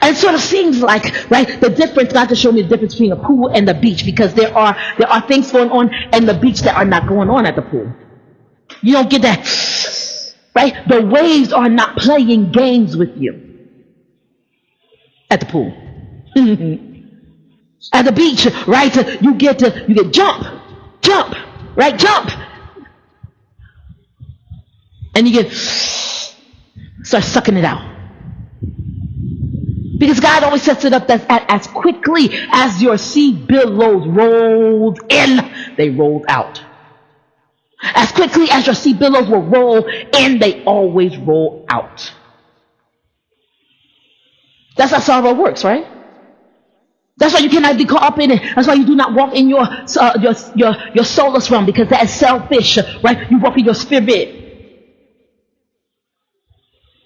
And it sort of seems like, right, the difference, God just showed me the difference between a pool and the beach, because there are things going on in the beach that are not going on at the pool. You don't get that, right? The waves are not playing games with you at the pool. At the beach, right, you get jump, right, jump. And you start sucking it out. Because God always sets it up that as quickly as your sea billows rolled in, they rolled out. As quickly as your sea billows will roll in, they always roll out. That's how sorrow works, right? That's why you cannot be caught up in it. That's why you do not walk in your soulless realm, because that is selfish, right? You walk in your spirit.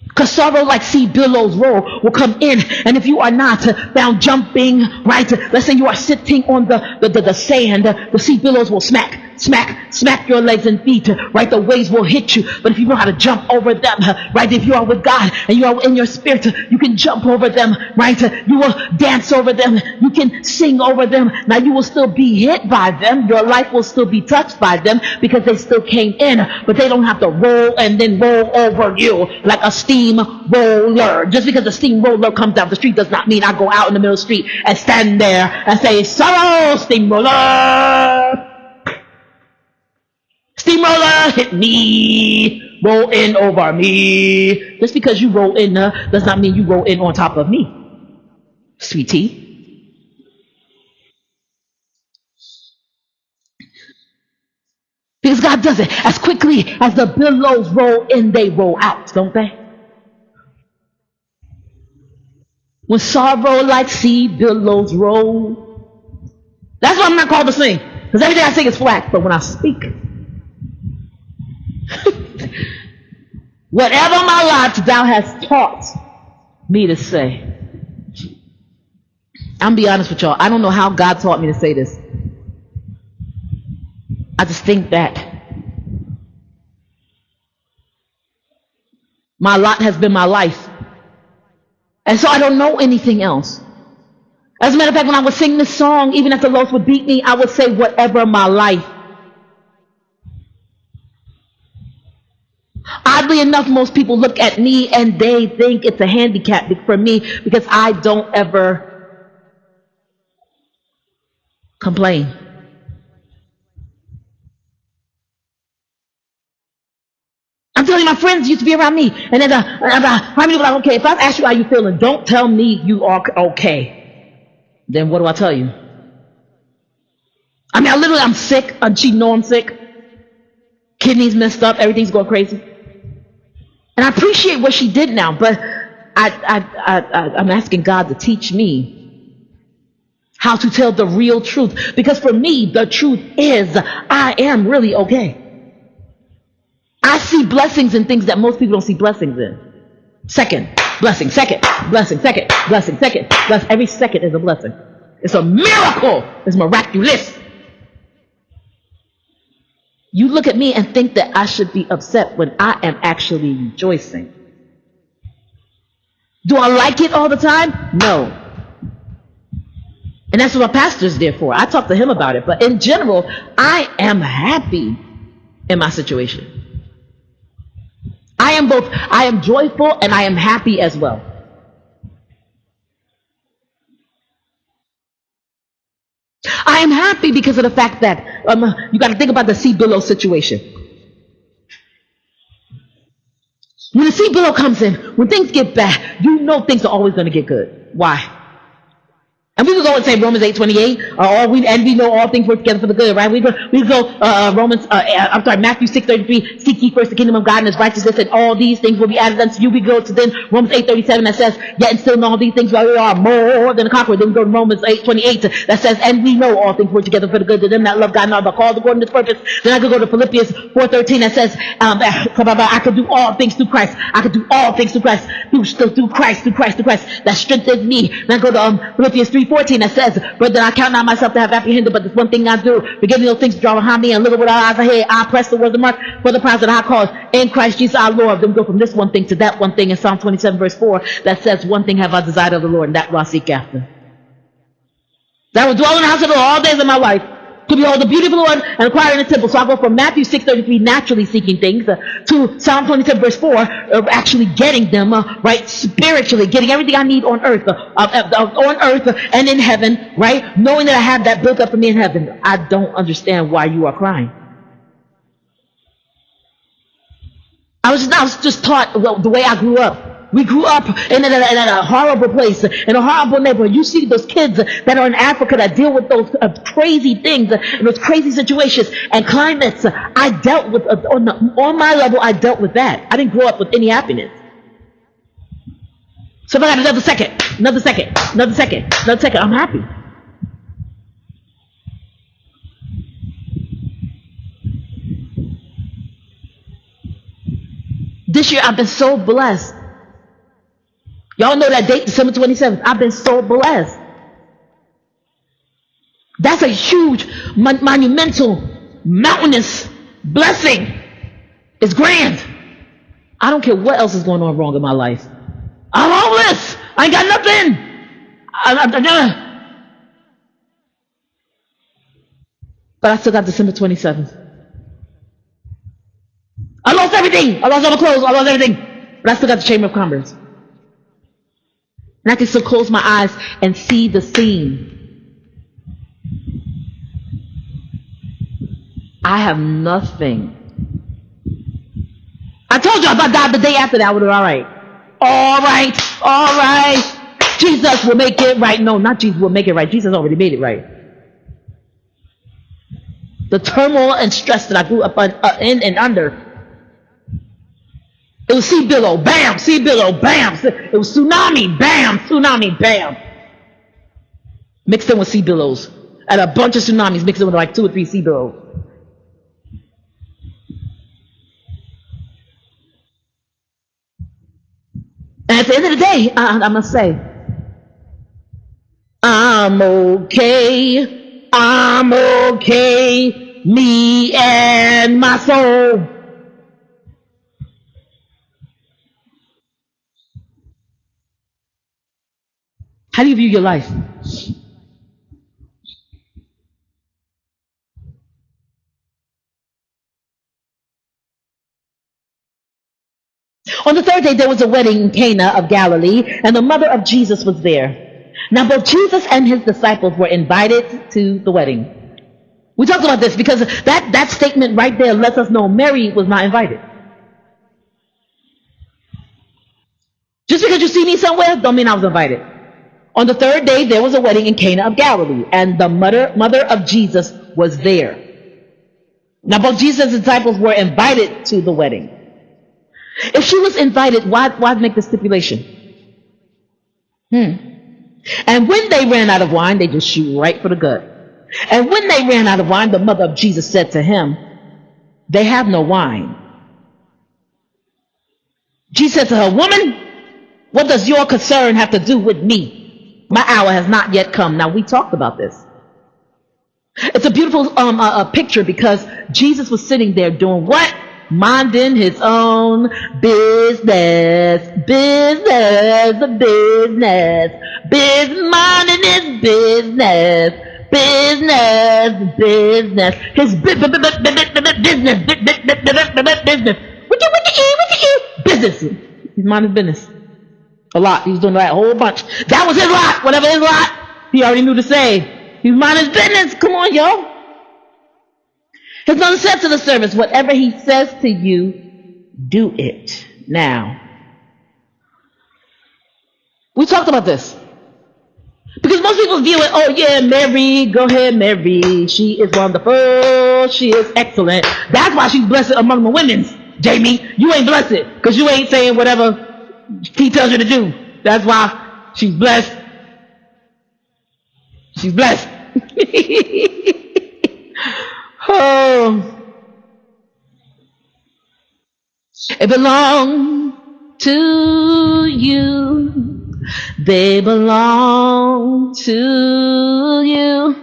Because sorrow like sea billows roll will come in, and if you are not found jumping, right, let's say you are sitting on the sand, the sea billows will smack your legs and feet, right? The waves will hit you. But if you know how to jump over them, right, if you are with God and you are in your spirit, you can jump over them, right? You will dance over them, you can sing over them. Now you will still be hit by them, your life will still be touched by them, because they still came in, but they don't have to roll and then roll over you like a steamroller. Just because a steamroller comes down the street does not mean I go out in the middle of the street and stand there and say, "Sorrow, steamroller! Steamroller, hit me, roll in over me." Just because you roll in does not mean you roll in on top of me, sweetie. Because God does it. As quickly as the billows roll in, they roll out, don't they? When sorrow like sea billows roll. That's why I'm not called to sing. Because everything I sing is flat. But when I speak, whatever my lot thou hast taught me to say. I'm be honest with y'all. I don't know how God taught me to say this. I just think that my lot has been my life. And so I don't know anything else. As a matter of fact, when I would sing this song, even if the Lord would beat me, I would say, whatever my life. Oddly enough, most people look at me and they think it's a handicap for me, because I don't ever complain. I'm telling you, my friends used to be around me, and then how many people are like, okay, if I ask you how you feeling, don't tell me you are okay. Then what do I tell you? I mean, I'm sick. She know I'm sick. Kidneys messed up. Everything's going crazy. And I appreciate what she did now, but I'm asking God to teach me how to tell the real truth. Because for me, the truth is I am really okay. I see blessings in things that most people don't see blessings in. Second blessing, second blessing, second blessing, second blessing. Every second is a blessing. It's a miracle. It's miraculous. You look at me and think that I should be upset when I am actually rejoicing. Do I like it all the time? No. And that's what my pastor's there for. I talk to him about it. But in general, I am happy in my situation. I am joyful and I am happy as well. I am happy because of the fact that you got to think about the sea billow situation. When the sea billow comes in, when things get bad, you know things are always going to get good. Why? And we could go and say Romans 8:28, and we know all things work together for the good, right? We go Matthew 6:33, seek ye first the kingdom of God and his righteousness, and all these things will be added unto you. We go to then Romans 8:37 that says, yet and still in all these things we are more than a conqueror. Then we go to Romans 8:28 that says, and we know all things work together for the good to them that love God and are the called according to his purpose. Then I could go to Philippians 4:13 that says, I could do all things through Christ. I could do all things through Christ, through Christ that strengthens me. Then I go to Philippians 3:15 3:14 that says, "Brethren, I count not myself to have apprehended, but this one thing I do, forgetting those things which are behind me, and look at what our eyes ahead. I press towards the mark for the prize of the high cause in Christ Jesus our Lord." Then we go from this one thing to that one thing in Psalm 27 verse 4 that says, "One thing have I desired of the Lord, and that will I seek after, that I will dwell in the house of the Lord all days of my life, to behold the beauty of the Lord and inquire in the temple." So I go from Matthew 6:33, naturally seeking things, to Psalm 27 verse 4, actually getting them, right, spiritually, getting everything I need on earth, and in heaven, right, knowing that I have that built up for me in heaven. I don't understand why you are crying. I was just taught the way I grew up. We grew up in a horrible place, in a horrible neighborhood. You see those kids that are in Africa that deal with those crazy things and those crazy situations and climates. I dealt with, on my level, I dealt with that. I didn't grow up with any happiness. So if I got another second, I'm happy. This year I've been so blessed. Y'all know that date, December 27th. I've been so blessed. That's a huge, monumental, mountainous blessing. It's grand. I don't care what else is going on wrong in my life. I'm homeless. I ain't got nothing. But I still got December 27th. I lost everything. I lost all the clothes. I lost everything. But I still got the Chamber of Commerce. And I can still close my eyes and see the scene. I have nothing. I told you if I died the day after that, I would have been all right. All right. Jesus will make it right. No, not Jesus will make it right. Jesus already made it right. The turmoil and stress that I grew up in and under. It was sea billow, bam, sea billow, bam. It was tsunami, bam. Mixed in with sea billows. And a bunch of tsunamis mixed in with like 2 or 3 sea billows. And at the end of the day, I must say, I'm okay, me and my soul. How do you view your life? On the third day, there was a wedding in Cana of Galilee, and the mother of Jesus was there. Now, both Jesus and his disciples were invited to the wedding. We talked about this because that statement right there lets us know Mary was not invited. Just because you see me somewhere, don't mean I was invited. On the third day, there was a wedding in Cana of Galilee, and the mother of Jesus was there. Now, both Jesus' disciples were invited to the wedding. If she was invited, why make the stipulation? And when they ran out of wine, they just shoot right for the gut. And when they ran out of wine, the mother of Jesus said to him, "They have no wine." Jesus said to her, "Woman, what does your concern have to do with me? My hour has not yet come." Now, we talked about this. It's a beautiful picture because Jesus was sitting there doing what? Minding his own business. Minding his business. His business. Business. He's minding his business. A lot. He was doing that a whole bunch. That was his lot. Whatever his lot, he already knew to say. He was minding his business. Come on, yo. His mother said to the servants, "Whatever he says to you, do it." Now, we talked about this. Because most people view it, oh yeah, Mary, go ahead, Mary. She is wonderful. She is excellent. That's why she's blessed among the women. Jamie, you ain't blessed because you ain't saying whatever he tells you to do. That's why she's blessed. She's blessed. Oh, it belongs to you. They belong to you.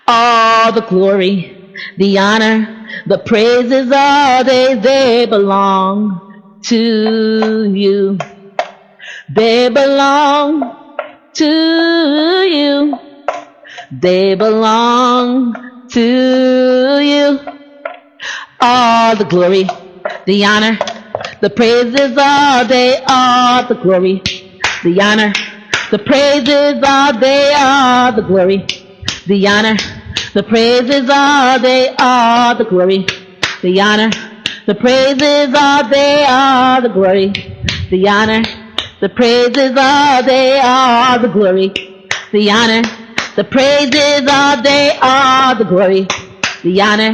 All the glory, the honor, the praises, all they belong to you. They belong to you. They belong to you. All the glory, the honor, the praises, all the glory, the honor, the praises, all the glory, the honor, the praises, all the glory, the honor, the praises, all the glory, the honor, the praises, all the glory, the honor, the praises, all the glory, the honor,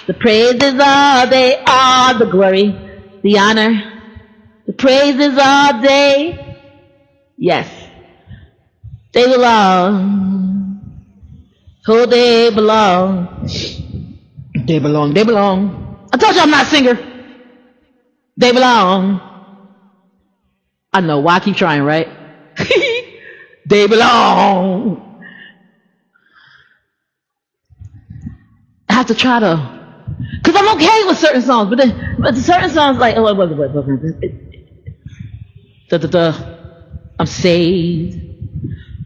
the praises, all the glory, the honor, the praises, all day. Yes, they belong. Oh, they belong. They belong. They belong. I told you I'm not a singer. They belong. I know. Why I keep trying, right? They belong. I have to try to, because I'm okay with certain songs, but certain songs like, I'm saved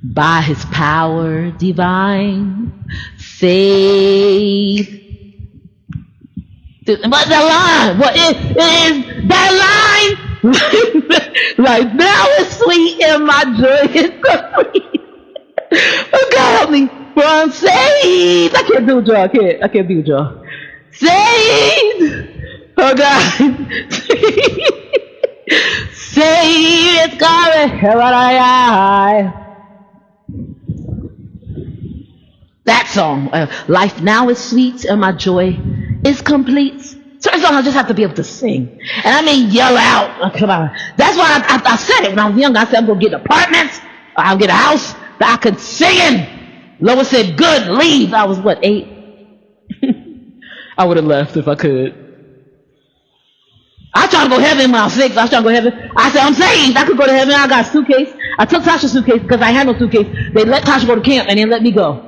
by His power divine, saved. But that line, what is that line? Like now it's sweet and my joy is complete. Oh God help me, for I'm saved. I can't do it, y'all. I can't do it, y'all. Saved. Oh God. Saved. God. That song, life now is sweet and my joy is complete. Certain songs I just have to be able to sing. And I mean yell out. Oh, come on. That's why I said it when I was young. I said I'm going to get apartments. I'll get a house that I could sing in. Lois said, good, leave. I was what, 8? I would have left if I could. I was trying to go to heaven when I was 6. I was trying to go to heaven. I said, I'm saved. I could go to heaven. I got a suitcase. I took Tasha's suitcase because I had no suitcase. They let Tasha go to camp and they let me go.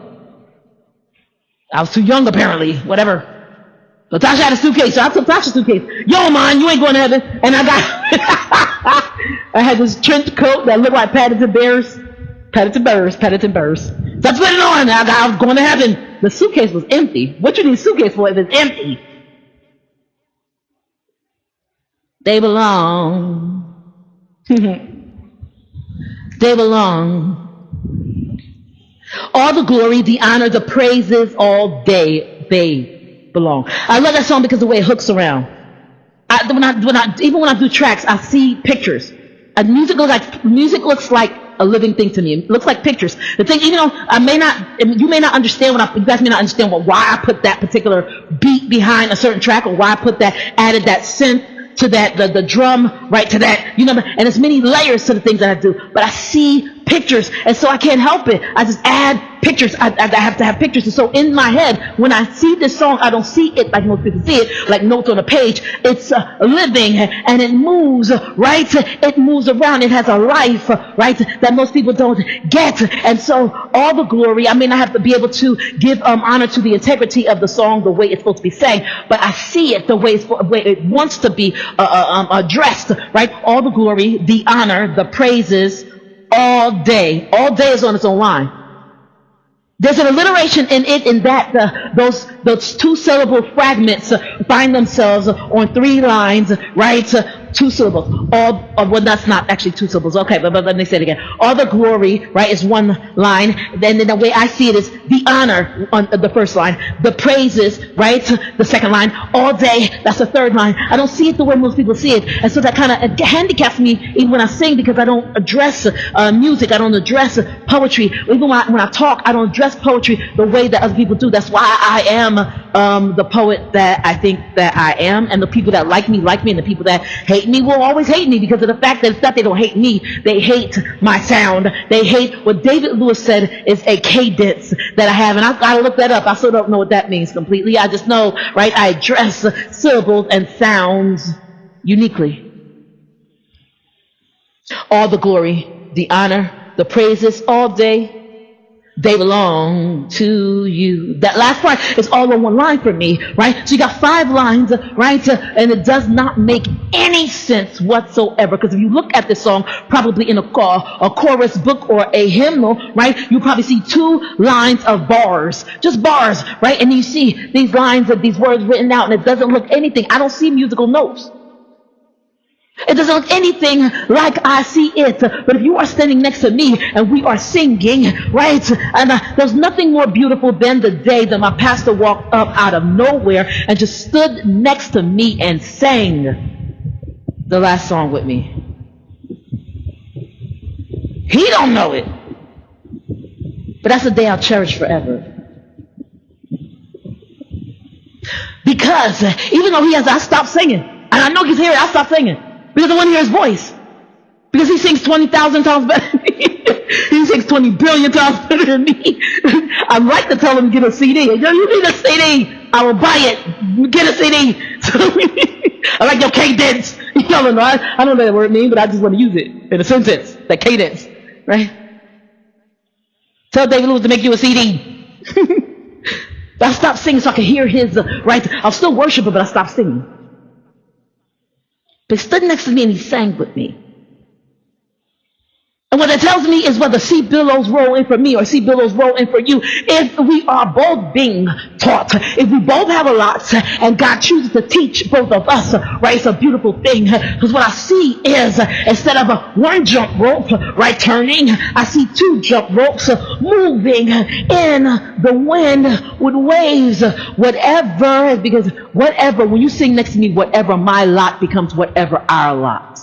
I was too young apparently, whatever. So Tasha had a suitcase, so I took Tasha's suitcase. Yo, man, you ain't going to heaven. And I got, I had this trench coat that looked like Paddington Bears. So I put it on and I was going to heaven. The suitcase was empty. What you need a suitcase for if it's empty? They belong. They belong. All the glory, the honor, the praises, all they belong. I love that song because of the way it hooks around. Even when I do tracks, I see pictures. Music looks like a living thing to me. It looks like pictures. The thing, you may not understand you guys may not understand why I put that particular beat behind a certain track, or why I added that synth to that, the drum, right, to that, and there's many layers to the things that I do, but I see pictures, and so I can't help it. I just add pictures. I have to have pictures, and so in my head, when I see this song, I don't see it like most people see it, like notes on a page. It's living, and it moves, right? It moves around. It has a life, right, that most people don't get, and so all the glory, I have to be able to give honor to the integrity of the song, the way it's supposed to be sang, but I see it the way it wants to be addressed, right? All the glory, the honor, the praises, all day is on its own line. There's an alliteration in it, in that those 2-syllable fragments find themselves on 3 lines, right? 2 syllables. Well, that's not actually 2 syllables. Okay, but let me say it again. All the glory, right, is 1 line. Then the way I see it is the honor on the first line, the praises, right, the second line. All day, that's the 3rd line. I don't see it the way most people see it, and so that kind of handicaps me even when I sing, because I don't address music. I don't address poetry. Even when I talk, I don't address poetry the way that other people do. That's why I am the poet that I think that I am, and the people that like me, and the people that hate me will always hate me because of the fact that it's not they don't hate me, they hate my sound. They hate what David Lewis said is a cadence that I have, and I've got to look that up. I still don't know what that means completely. I just know, right, I address syllables and sounds uniquely. All the glory, the honor, the praises all day. They belong to you. That last part is all in one line for me, right? So you got 5 lines, right? And it does not make any sense whatsoever. Because if you look at this song, probably in a chorus book or a hymnal, right? You probably see 2 lines of bars, just bars, right? And you see these lines of these words written out, and it doesn't look anything. I don't see musical notes. It doesn't look anything like I see it. But if you are standing next to me and we are singing, right? And there's nothing more beautiful than the day that my pastor walked up out of nowhere and just stood next to me and sang the last song with me. He don't know it. But that's a day I'll cherish forever. Because even though he has, I stopped singing. And I know he's here, I stopped singing. Because I want to hear his voice. Because he sings 20,000 times better than me. He sings 20 billion times better than me. I'd like to tell him to get a CD. Yo, you need a CD. I will buy it. Get a CD. So, I like your cadence. You know, I don't know what that word means, but I just want to use it in a sentence. That cadence. Right? Tell David Lewis to make you a CD. But I stopped singing so I could hear his, right? I'll still worship him, but I stopped singing. But he stood next to me and he sang with me. And what it tells me is whether C. Billows roll in for me or C. Billows roll in for you, if we are both being taught, if we both have a lot, and God chooses to teach both of us, right, it's a beautiful thing. Because what I see is, instead of a 1 jump rope, right, turning, I see 2 jump ropes moving in the wind with waves, whatever, because whatever, when you sing next to me, whatever my lot becomes whatever our lot.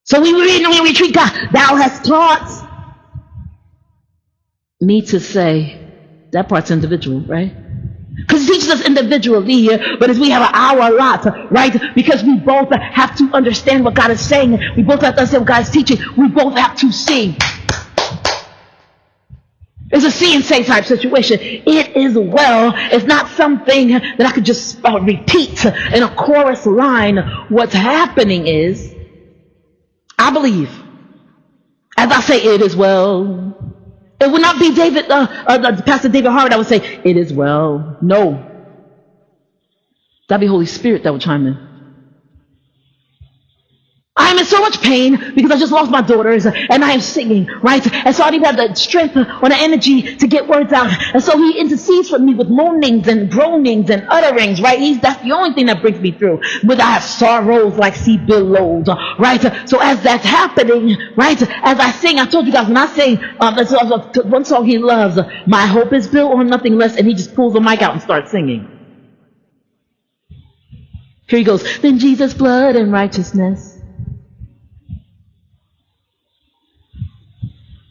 So we read and we retreat, God, thou hast taught me to say, that part's individual, right? Because he teaches us individually here, but as we have an hour lot, right? Because we both have to understand what God is saying. We both have to understand what God is teaching. We both have to see. It's a see and say type situation. It is well. It's not something that I could just repeat in a chorus line. What's happening is, I believe, as I say, it is well. It would not be Pastor David Howard that would say, it is well. No. That'd be Holy Spirit that would chime in. I am in so much pain because I just lost my daughters and I am singing, right? And so I didn't have the strength or the energy to get words out. And so he intercedes for me with moanings and groanings and utterings, right? That's the only thing that brings me through. But I have sorrows like sea billows, right? So as that's happening, right? As I sing, I told you guys when I sing, one song he loves, my hope is built on nothing less, and he just pulls the mic out and starts singing. Here he goes, then Jesus' blood and righteousness.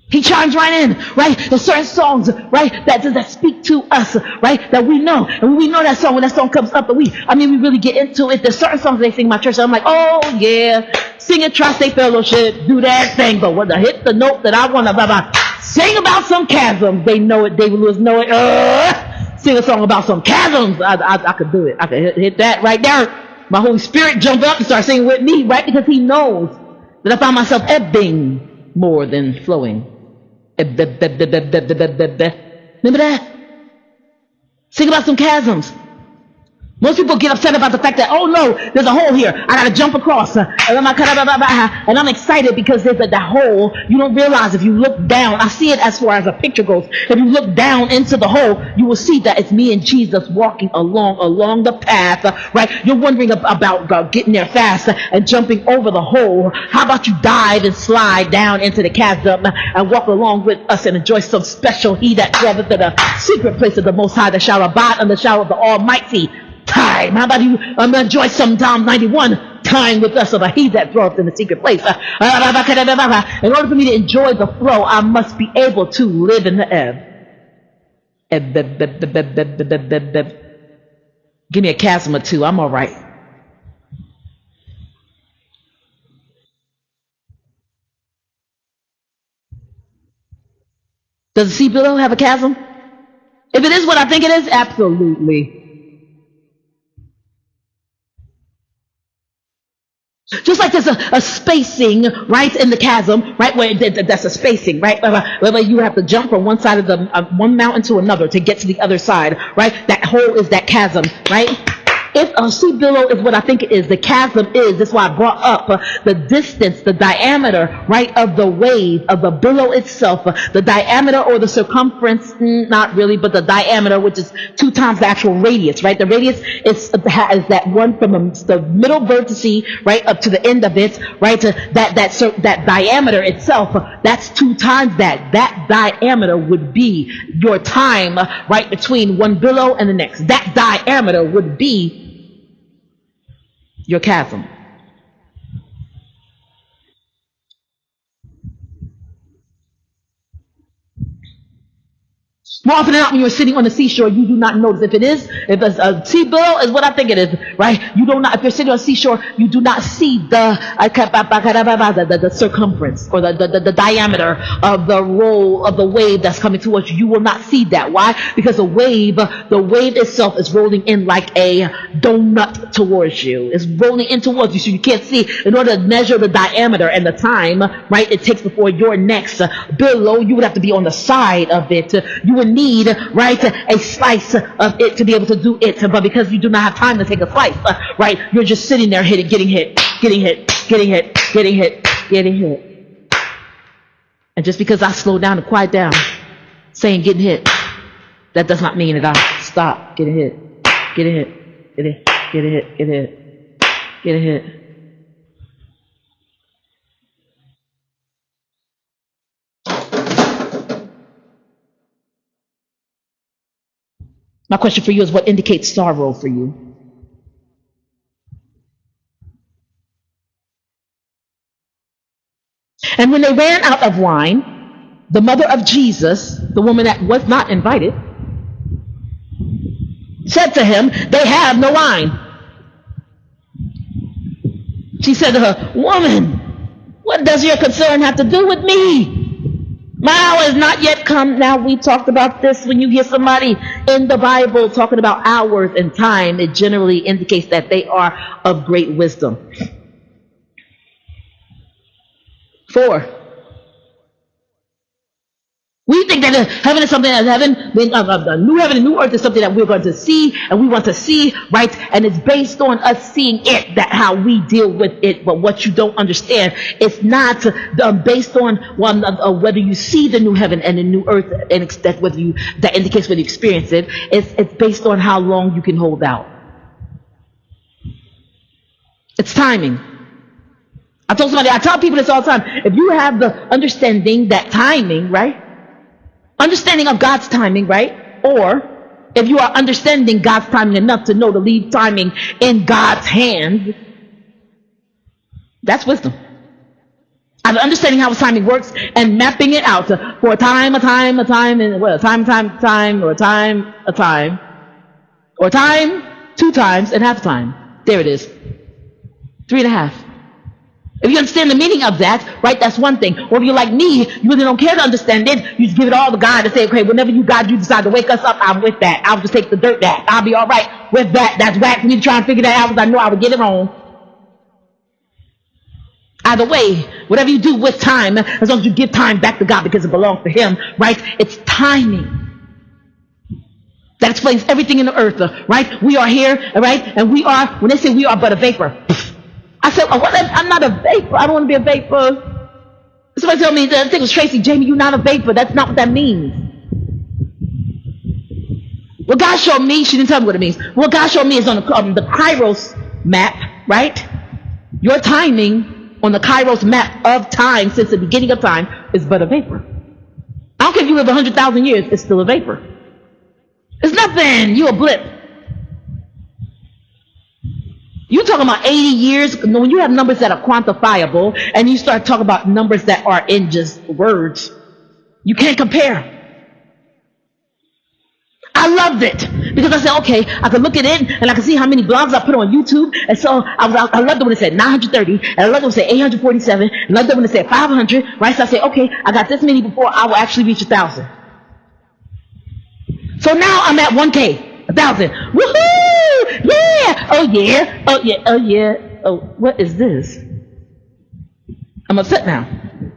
He chimes right in, right? There's certain songs, right, that speak to us, right, that we know. And when we know that song, when that song comes up, we really get into it. There's certain songs they sing in my church, and I'm like, oh, yeah, sing a tri-state fellowship, do that thing. But when I hit the note that I want to sing about some chasms, they know it, David Lewis know it. Sing a song about some chasms, I could do it. I could hit that right there. My Holy Spirit jump up and start singing with me, right, because he knows that I find myself ebbing more than flowing. Remember that? Sing about some chasms. Most people get upset about the fact that, oh no, there's a hole here. I gotta jump across. And I'm excited because there's that hole. You don't realize if you look down. I see it as far as a picture goes. If you look down into the hole, you will see that it's me and Jesus walking along the path, right? You're wondering about getting there fast and jumping over the hole. How about you dive and slide down into the chasm and walk along with us and enjoy some special he that dwelleth in the secret place of the Most High that shall abide under the shadow of the Almighty. Time. How about you enjoy some Psalm 91 time with us of a he that dwelleth in the secret place. In order for me to enjoy the flow, I must be able to live in the ebb. Give me a chasm or two. I'm all right. Does the sea below have a chasm? If it is what I think it is, absolutely. Just like there's a spacing, right, in the chasm, right, where that's a spacing, right, where you have to jump from one side of the one mountain to another to get to the other side, right? That hole is that chasm, right? If a sea billow is what I think it is, the chasm is, that's why I brought up the distance, the diameter, right, of the wave, of the billow itself, the diameter or the circumference, not really, but the diameter, which is 2 times the actual radius, right? The radius is that one from the middle vertice, right, up to the end of it, right, that diameter itself, that's 2 times that. That diameter would be your time, right, between one billow and the next. That diameter would be your chasm. More often than not, when you're sitting on the seashore, you do not notice. If a sea billow is what I think it is, right? You do not. If you're sitting on the seashore, you do not see the circumference or the diameter of the roll of the wave that's coming towards you. You will not see that. Why? Because the wave itself is rolling in like a donut towards you. It's rolling in towards you, so you can't see. In order to measure the diameter and the time, right, it takes before your next billow, you would have to be on the side of it. You would need, right, a slice of it to be able to do it, but because you do not have time to take a slice, right, you're just sitting there getting hit. And just because I slow down and quiet down saying getting hit, that does not mean that I stop getting hit. Getting hit. My question for you is, what indicates sorrow for you? And when they ran out of wine, the mother of Jesus, the woman that was not invited, said to him, they have no wine. She said to her, woman, what does your concern have to do with me? My hour has not yet come. Now, we talked about this. When you hear somebody in the Bible talking about hours and time, it generally indicates that they are of great wisdom. 4. We think that heaven is something that new heaven and new earth is something that we're going to see and we want to see, right? And it's based on us seeing it, that how we deal with it. But what you don't understand, it's not based on whether you see the new heaven and the new earth, and that indicates whether you experience it. It's based on how long you can hold out. It's timing. I tell people this all the time. If you have the understanding that timing, right? Understanding of God's timing, right? Or if you are understanding God's timing enough to know to leave timing in God's hands, that's wisdom. I'm understanding how his timing works and mapping it out for a time, or time, or time, 2 times, and half time. There it is. 3.5. If you understand the meaning of that, right, that's one thing. Or if you're like me, you really don't care to understand it. You just give it all to God and say, okay, whenever you decide to wake us up, I'm with that. I'll just take the dirt back. I'll be all right with that. That's whack for me to try and figure that out because I know I would get it wrong. Either way, whatever you do with time, as long as you give time back to God because it belongs to him, right, it's timing. That explains everything in the earth, right? We are here, right? And we are, when they say we are but a vapor, I said, oh, I'm not a vapor. I don't want to be a vapor. Somebody told me, I think it was Tracy, Jamie, you're not a vapor. That's not what that means. What God showed me, she didn't tell me what it means. What God showed me is on the Kairos map, right? Your timing on the Kairos map of time since the beginning of time is but a vapor. I don't care if you live 100,000 years, it's still a vapor. It's nothing. You're a blip. You're talking about 80 years. When you have numbers that are quantifiable and you start talking about numbers that are in just words, you can't compare. I loved it because I said, okay, I can look at it and I can see how many blogs I put on YouTube. And so I loved it when it said 930, and I loved it when it said 847, and I loved it when it said 500, right? So I said, okay, I got this many before I will actually reach 1,000. So now I'm at 1K, 1,000. Woohoo! Yeah! Oh yeah! Oh yeah! Oh yeah! oh, what is this? I'm upset now.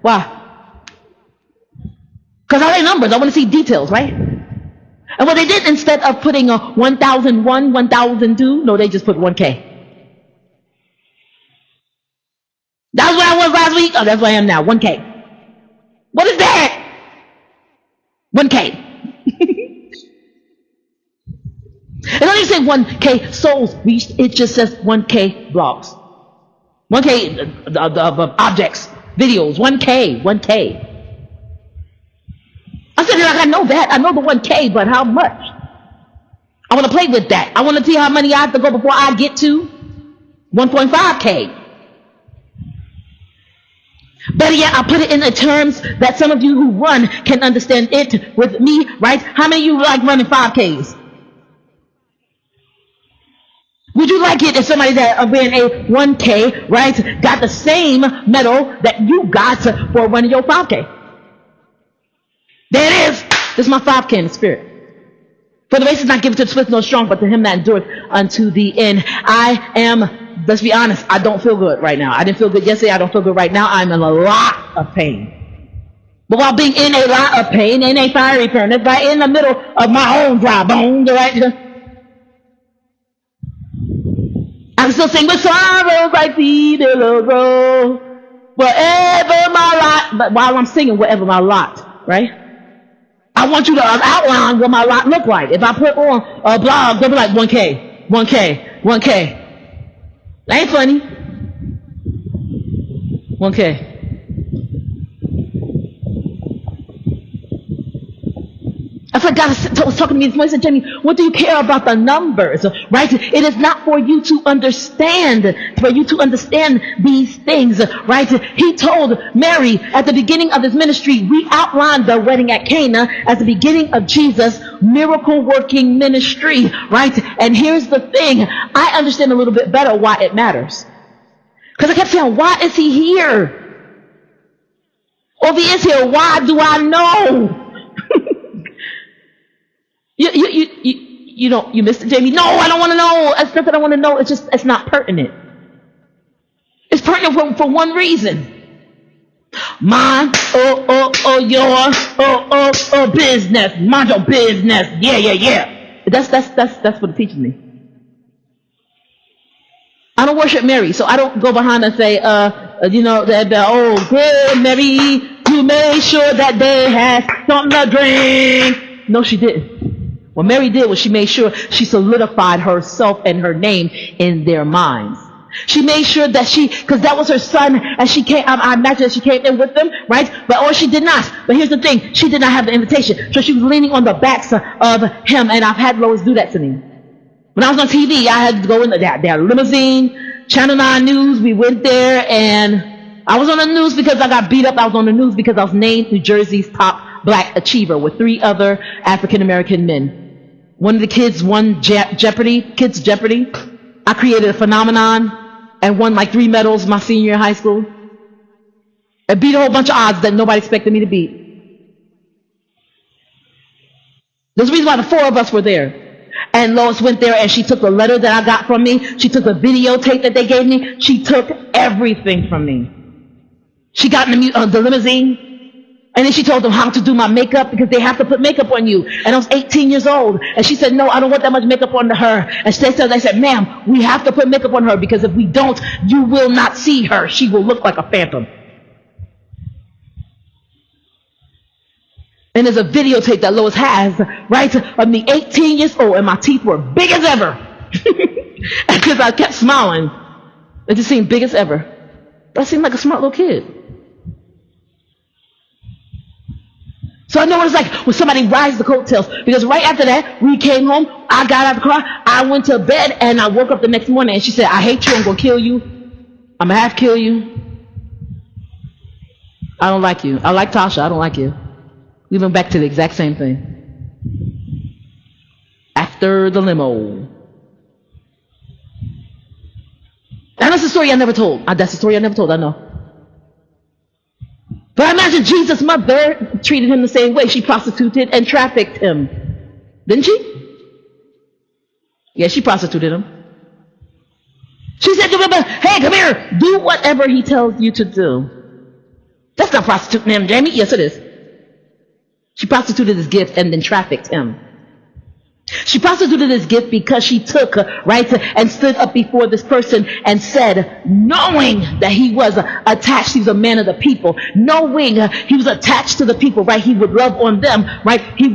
Why? Because I like numbers. I want to see details, right? And what they did, instead of putting a 1001, 1002, no, they just put 1K. That's where I was last week. Oh, that's where I am now. 1K. What is that? 1K. It doesn't say 1K souls reached. It just says 1K blogs. 1K objects, videos. 1K. 1K. I said, like, I know that. I know the 1K, but how much? I want to play with that. I want to see how many I have to go before I get to 1.5K. Better yet, I put it in the terms that some of you who run can understand it with me, right? How many of you like running 5Ks? Would you like it if somebody that ran a 1K, right, got the same medal that you got for running your 5K? There it is. This is my 5K in the spirit. For the race is not given to the swift nor strong, but to him that endureth unto the end. I am, let's be honest, I don't feel good right now. I didn't feel good yesterday. I don't feel good right now. I'm in a lot of pain. But while being in a lot of pain, in a fiery furnace, right in the middle of my own dry bones, right, I can still sing with sorrows like the billows roll, wherever my lot. But while I'm singing, wherever my lot, right? I want you to outline what my lot look like. If I put on a blog, they'll be like 1K, 1K, 1K. That ain't funny. 1K. I feel like God was talking to me this morning. He said, Jamie, what do you care about the numbers? Right? It is not for you to understand, these things. Right? He told Mary at the beginning of his ministry, we outlined the wedding at Cana as the beginning of Jesus' miracle working ministry. Right? And here's the thing. I understand a little bit better why it matters. Because I kept saying, why is he here? Well, if he is here, why do I know? You missed it, Jamie. No, I don't want to know. It's not that I want to know. It's not pertinent. It's pertinent for one reason. Mine, your business. Mind your business. Yeah. That's what it teaches me. I don't worship Mary, so I don't go behind and say, good Mary, you made sure that they had something to drink. No, she didn't. What Mary did was she made sure she solidified herself and her name in their minds. She made sure that because that was her son, and she came, I imagine that she came in with them, right? Or she did not. But here's the thing, she did not have the invitation. So she was leaning on the backs of him, and I've had Lois do that to me. When I was on TV, I had to go in their limousine, Channel 9 News, we went there, and I was on the news because I got beat up. I was on the news because I was named New Jersey's top black achiever with 3 other African-American men. One of the kids won Kids Jeopardy. I created a phenomenon and won like 3 medals my senior year in high school. And beat a whole bunch of odds that nobody expected me to beat. There's a reason why the 4 of us were there. And Lois went there and she took the letter that I got from me. She took the videotape that they gave me. She took everything from me. She got in the limousine. And then she told them how to do my makeup because they have to put makeup on you. And I was 18 years old. And she said, no, I don't want that much makeup on her. And they said, ma'am, we have to put makeup on her because if we don't, you will not see her. She will look like a phantom. And there's a videotape that Lois has, right, of me 18 years old and my teeth were big as ever. Because I kept smiling. It just seemed big as ever. But I seemed like a smart little kid. So I know what it's like when somebody rides the coattails. Because right after that, we came home, I got out of the car, I went to bed, and I woke up the next morning, and she said, I hate you, I'm going to kill you. I'm going to have to kill you. I don't like you. I like Tasha, I don't like you. We went back to the exact same thing. After the limo. And that's the story I never told. That's the story I never told, I know. But I imagine Jesus' mother treated him the same way. She prostituted and trafficked him. Didn't she? Yeah, she prostituted him. She said to him, hey, come here, do whatever he tells you to do. That's not prostituting him, Jamie. Yes, it is. She prostituted his gift and then trafficked him. She prostituted his gift because she took, and stood up before this person and said, knowing that he was attached, he was a man of the people, knowing he was attached to the people, right? He would love on them, right? He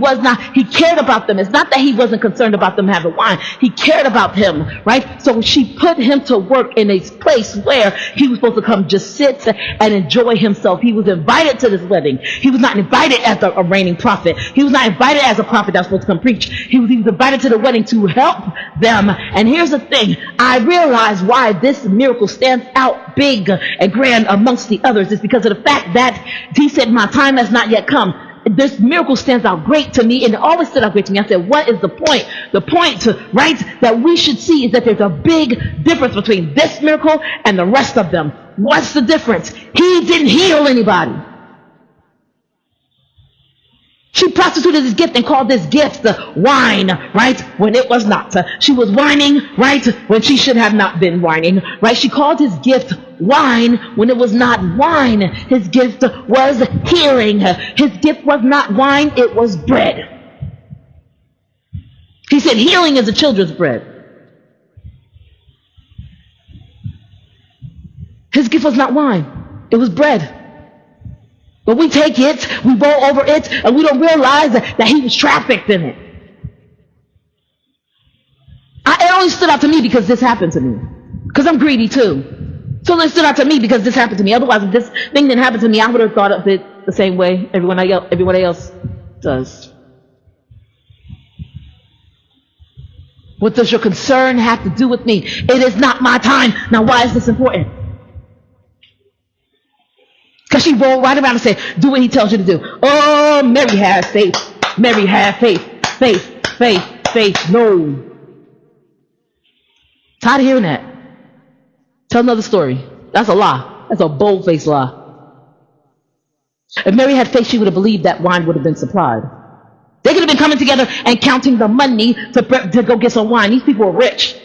cared about them. It's not that he wasn't concerned about them having wine. He cared about him, right? So she put him to work in a place where he was supposed to come just sit and enjoy himself. He was invited to this wedding. He was not invited as a reigning prophet. He was not invited as a prophet that was supposed to come preach. He was invited to the wedding to help them. And here's the thing. I realize why this miracle stands out big and grand amongst the others is because of the fact that he said, my time has not yet come. This miracle stands out great to me, and it always stood out great to me. I said, what is the point? The point, right, that we should see is that there's a big difference between this miracle and the rest of them. What's the difference? He didn't heal anybody. She prostituted his gift and called this gift the wine, right, when it was not. She was whining, right, when she should have not been whining, right? She called his gift wine when it was not wine. His gift was healing. His gift was not wine, it was bread. He said healing is the children's bread. His gift was not wine, it was bread. But we take it, we roll over it, and we don't realize that he was trafficked in it. It only stood out to me because this happened to me. Because I'm greedy too. So it stood out to me because this happened to me. Otherwise, if this thing didn't happen to me, I would have thought of it the same way everyone else does. What does your concern have to do with me? It is not my time. Now, why is this important? Because she rolled right around and said, do what he tells you to do. Oh, Mary had faith. Mary had faith. Faith, faith, faith. No. Tired of hearing that. Tell another story. That's a lie. That's a bold-faced lie. If Mary had faith, she would have believed that wine would have been supplied. They could have been coming together and counting the money to go get some wine. These people were rich.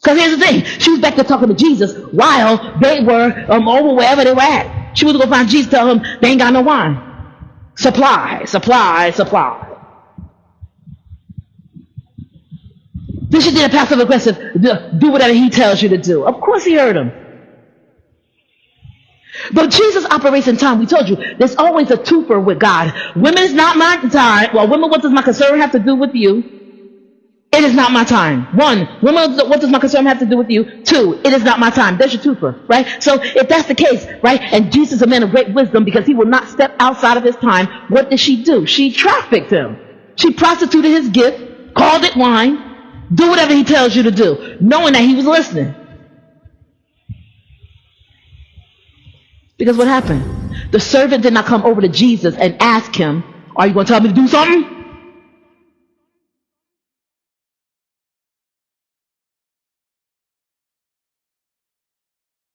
Because here's the thing, she was back there talking to Jesus while they were over wherever they were at. She was going to go find Jesus, tell him they ain't got no wine. Supply, supply, supply. Then she did a passive aggressive, do whatever he tells you to do. Of course he heard him. But Jesus operates in time. We told you, there's always a twofer with God. Women is not my time. Well, women, what does my concern have to do with you? It is not my time. One, women, what does my concern have to do with you? Two, it is not my time. There's your twofer, right? So if that's the case, right, and Jesus is a man of great wisdom because he will not step outside of his time, what did she do? She trafficked him. She prostituted his gift, called it wine, do whatever he tells you to do, knowing that he was listening. Because what happened? The servant did not come over to Jesus and ask him, are you going to tell me to do something?